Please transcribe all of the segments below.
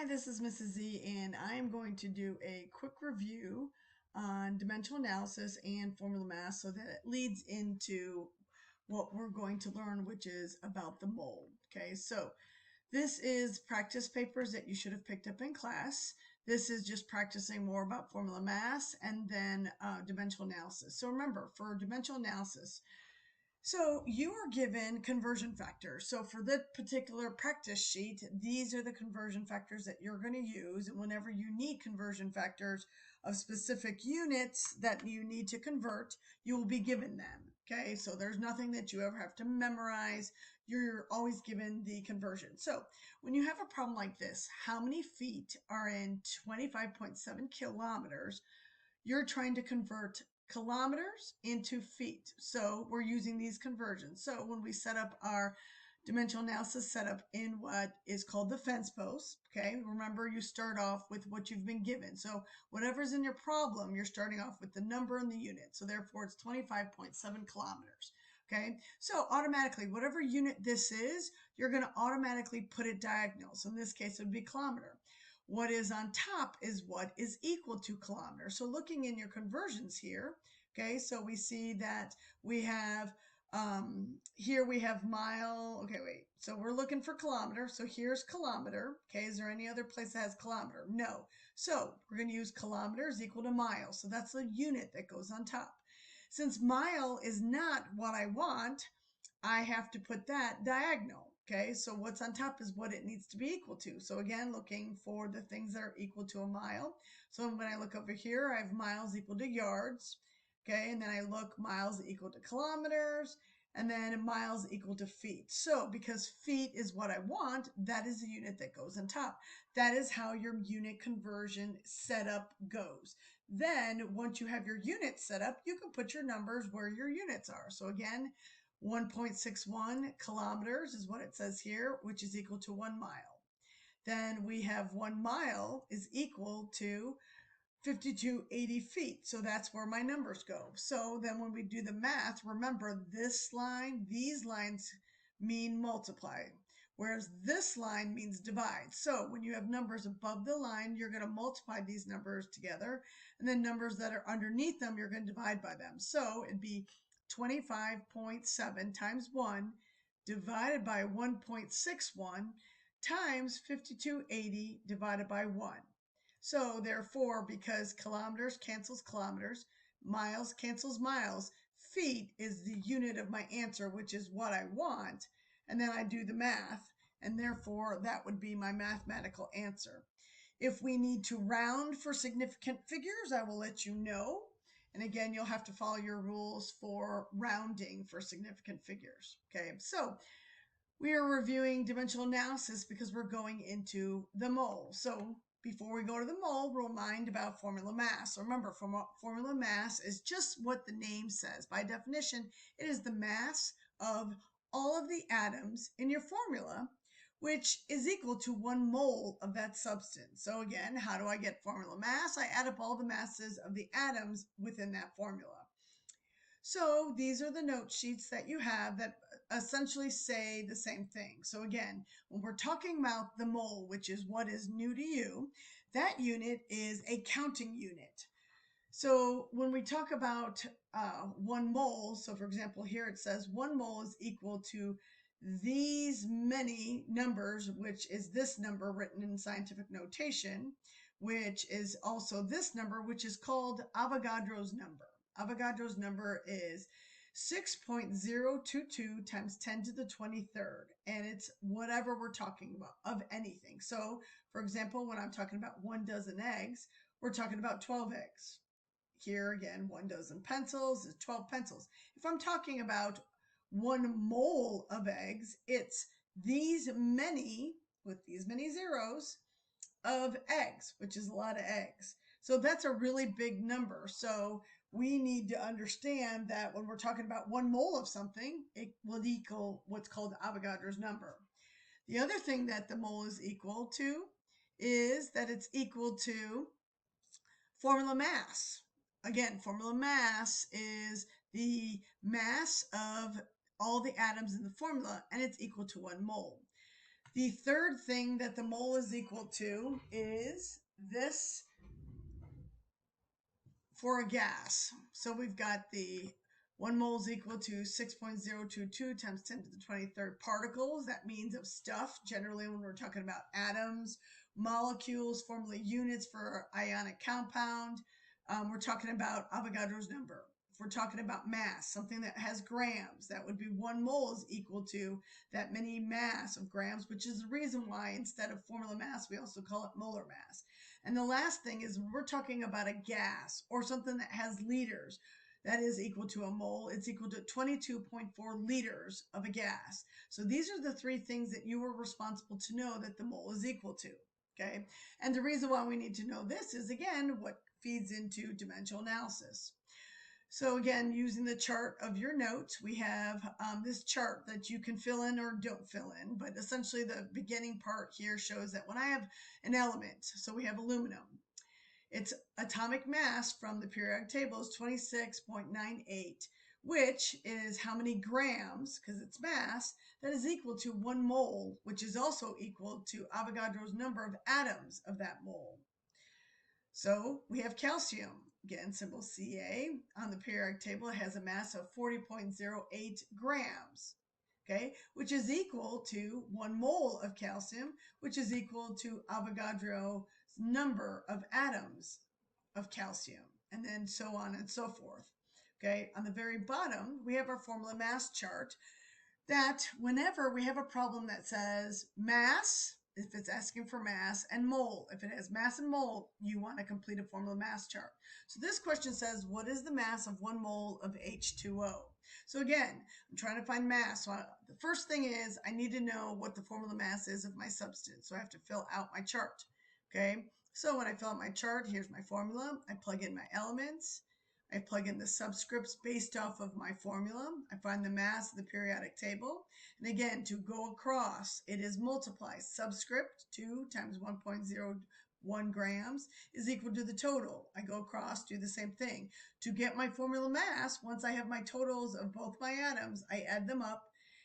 this is Mrs. Z, and I am going to do a quick review on dimensional analysis and formula mass so that it leads into what we're going to learn, which is about the mole. Okay, so this is practice papers that you should have picked up in class. This is just practicing more about formula mass and then dimensional analysis. So remember, for dimensional analysis, so you are given conversion factors. So for the particular practice sheet, these are the conversion factors that you're going to use. And whenever you need conversion factors of specific units that you need to convert, you will be given them. Okay, so there's nothing that you ever have to memorize. You're always given the conversion. So when you have a problem like this, how many feet are in 25.7 kilometers? You're trying to convert kilometers into feet. So we're using these conversions. So when we set up our dimensional analysis setup in what is called the fence post, okay, remember you start off with what you've been given. So whatever's in your problem, you're starting off with the number and the unit. So therefore it's 25.7 kilometers. Okay, so automatically, whatever unit this is, you're going to automatically put it diagonal. So in this case, it would be kilometer. What is on top is what is equal to kilometer. So looking in your conversions here, okay, so we see that we have, here we have mile, okay, wait, so we're looking for kilometer. So here's kilometer, okay, is there any other place that has kilometer? No. So we're going to use kilometer is equal to mile. So that's the unit that goes on top. Since mile is not what I want, I have to put that diagonal. Okay, so what's on top is what it needs to be equal to. So again, looking for the things that are equal to a mile. So when I look over here, I have miles equal to yards. Okay, and then I look miles equal to kilometers, and then miles equal to feet. So because feet is what I want, that is the unit that goes on top. That is how your unit conversion setup goes. Then once you have your unit set up, you can put your numbers where your units are. So again, 1.61 kilometers is what it says here, which is equal to 1 mile. Then we have 1 mile is equal to 5280 feet. So that's where my numbers go. So then when we do the math, remember this line, these lines mean multiply, whereas this line means divide. So when you have numbers above the line, you're going to multiply these numbers together, and then numbers that are underneath them, you're going to divide by them. So it'd be 25.7 times 1 divided by 1.61 times 5280 divided by 1. So therefore, because kilometers cancels kilometers, miles cancels miles, feet is the unit of my answer, which is what I want. And then I do the math, and therefore that would be my mathematical answer. If we need to round for significant figures, I will let you know. And again, you'll have to follow your rules for rounding for significant figures. Okay, so we are reviewing dimensional analysis because we're going into the mole. So before we go to the mole, we'll remind about formula mass. So remember, formula mass is just what the name says. By definition, it is the mass of all of the atoms in your formula, which is equal to 1 mole of that substance. So again, how do I get formula mass? I add up all the masses of the atoms within that formula. So these are the note sheets that you have that essentially say the same thing. So again, when we're talking about the mole, which is what is new to you, that unit is a counting unit. So when we talk about 1 mole, so for example, here it says 1 mole is equal to these many numbers, which is this number written in scientific notation, which is also this number, which is called Avogadro's number. Avogadro's number is 6.022 times 10 to the 23rd, and it's whatever we're talking about of anything. So for example, when I'm talking about 1 dozen eggs, we're talking about 12 eggs. Here again, 1 dozen pencils is 12 pencils. If I'm talking about 1 mole of eggs, it's these many, with these many zeros, of eggs, which is a lot of eggs. So that's a really big number. So we need to understand that when we're talking about 1 mole of something, it will equal what's called Avogadro's number. The other thing that the mole is equal to is that it's equal to formula mass. Again, formula mass is the mass of all the atoms in the formula, and it's equal to 1 mole. The third thing that the mole is equal to is this for a gas. So we've got the 1 mole is equal to 6.022 times 10 to the 23rd particles. That means of stuff, generally when we're talking about atoms, molecules, formula units for ionic compound. We're talking about Avogadro's number. If we're talking about mass, something that has grams, that would be 1 mole is equal to that many mass of grams, which is the reason why instead of formula mass, we also call it molar mass. And the last thing is we're talking about a gas or something that has liters. That is equal to a mole. It's equal to 22.4 liters of a gas. So these are the three things that you are responsible to know that the mole is equal to. Okay. And the reason why we need to know this is, again, what feeds into dimensional analysis. So again, using the chart of your notes, we have this chart that you can fill in or don't fill in, but essentially the beginning part here shows that when I have an element, so we have aluminum, its atomic mass from the periodic table is 26.98, which is how many grams, because it's mass, that is equal to 1 mole, which is also equal to Avogadro's number of atoms of that mole. So we have calcium, again, symbol Ca. On the periodic table, it has a mass of 40.08 grams, okay, which is equal to 1 mole of calcium, which is equal to Avogadro's number of atoms of calcium, and then so on and so forth. Okay, on the very bottom, we have our formula mass chart that whenever we have a problem that says mass, if it's asking for mass, and mole, if it has mass and mole, you want to complete a formula mass chart. So this question says, what is the mass of 1 mole of H2O? So again, I'm trying to find mass. So the first thing is I need to know what the formula mass is of my substance. So I have to fill out my chart. Okay, so when I fill out my chart, here's my formula. I plug in my elements. I plug in the subscripts based off of my formula. I find the mass of the periodic table. And again, to go across, it is multiply. Subscript 2 times 1.01 grams is equal to the total. I go across, do the same thing. To get my formula mass, once I have my totals of both my atoms, I add them up.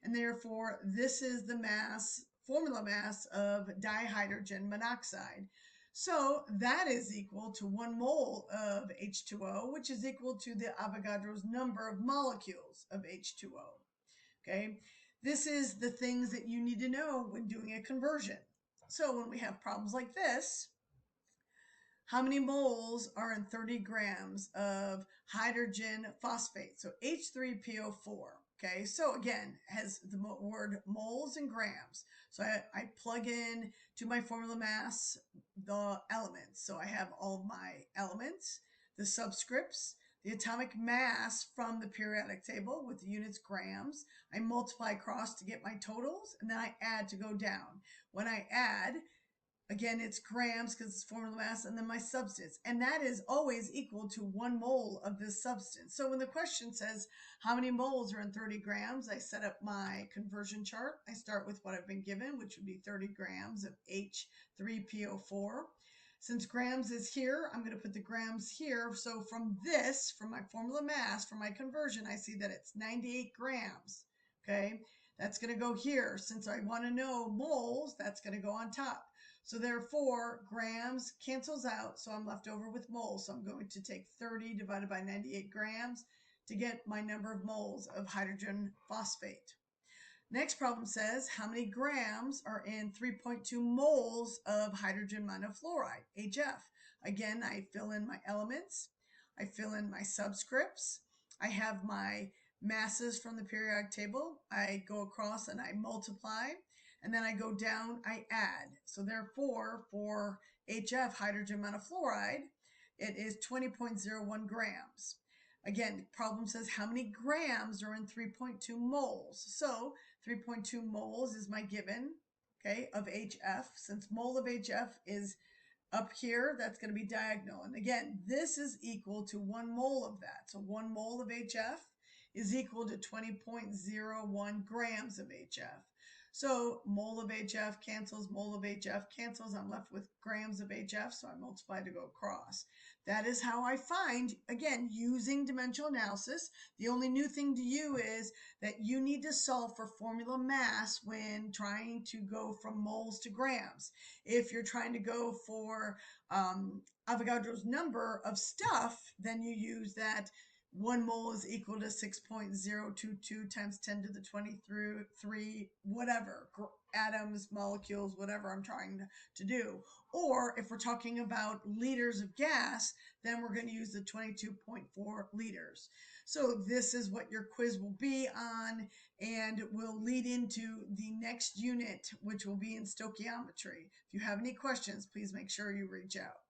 And therefore, this is the mass, formula mass of dihydrogen monoxide. So that is equal to 1 mole of H2O, which is equal to the Avogadro's number of molecules of H2O. Okay, this is the things that you need to know when doing a conversion. So when we have problems like this, how many moles are in 30 grams of hydrogen phosphate? So H3PO4. Okay, so again, has the word moles and grams. So I plug in to my formula mass the elements. So I have all my elements, the subscripts, the atomic mass from the periodic table with the units grams. I multiply across to get my totals, and then I add to go down. When I add, again, it's grams because it's formula mass, and then my substance. And that is always equal to 1 mole of this substance. So when the question says, how many moles are in 30 grams? I set up my conversion chart. I start with what I've been given, which would be 30 grams of H3PO4. Since grams is here, I'm going to put the grams here. So from this, from my formula mass, from my conversion, I see that it's 98 grams. Okay, that's going to go here. Since I want to know moles, that's going to go on top. So therefore, grams cancels out, so I'm left over with moles. So I'm going to take 30 divided by 98 grams to get my number of moles of hydrogen phosphate. Next problem says, how many grams are in 3.2 moles of hydrogen monofluoride, HF? Again, I fill in my elements. I fill in my subscripts. I have my masses from the periodic table. I go across and I multiply. And then I go down, I add. So therefore, for HF, hydrogen monofluoride, it is 20.01 grams. Again, problem says how many grams are in 3.2 moles. So 3.2 moles is my given, okay, of HF. Since mole of HF is up here, that's going to be diagonal. And again, this is equal to 1 mole of that. So 1 mole of HF is equal to 20.01 grams of HF. So mole of HF cancels, mole of HF cancels. I'm left with grams of HF, so I multiply to go across. That is how I find, again, using dimensional analysis. The only new thing to you is that you need to solve for formula mass when trying to go from moles to grams. If you're trying to go for Avogadro's number of stuff, then you use that 1 mole is equal to 6.022 times 10 to the 23, whatever, atoms, molecules, whatever I'm trying to do. Or if we're talking about liters of gas, then we're going to use the 22.4 liters. So this is what your quiz will be on, and will lead into the next unit, which will be in stoichiometry. If you have any questions, please make sure you reach out.